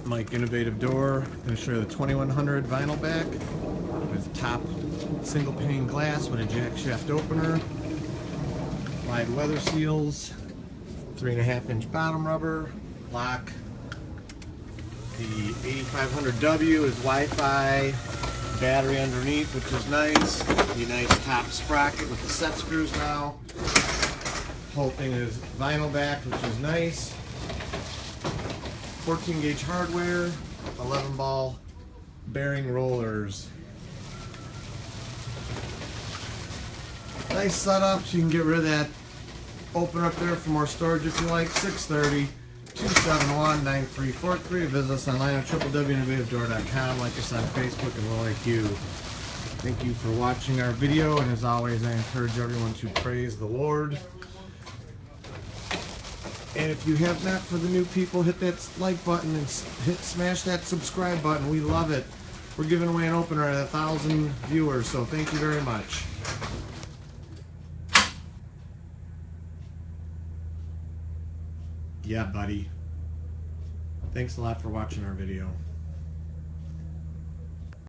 Mike Innovative Door. I'm going to show you the 2100 vinyl back with top single pane glass with a jack shaft opener, wide weather seals, 3.5-inch bottom rubber, lock. The 8500W is Wi-Fi, battery underneath, which is nice. The nice top sprocket with the set screws now. Whole thing is vinyl back, which is nice. 14 gauge hardware, 11 ball bearing rollers. Nice setup, so you can get rid of that open up there for more storage if you like. 630-271-9343. Visit us online at www.innovativedoor.com. Like us on Facebook and we'll like you. Thank you for watching our video, and as always I encourage everyone to praise the Lord. And if you have not, for the new people, hit that like button and smash that subscribe button. We love it. We're giving away an opener at 1,000 viewers, so thank you very much. Yeah, buddy. Thanks a lot for watching our video.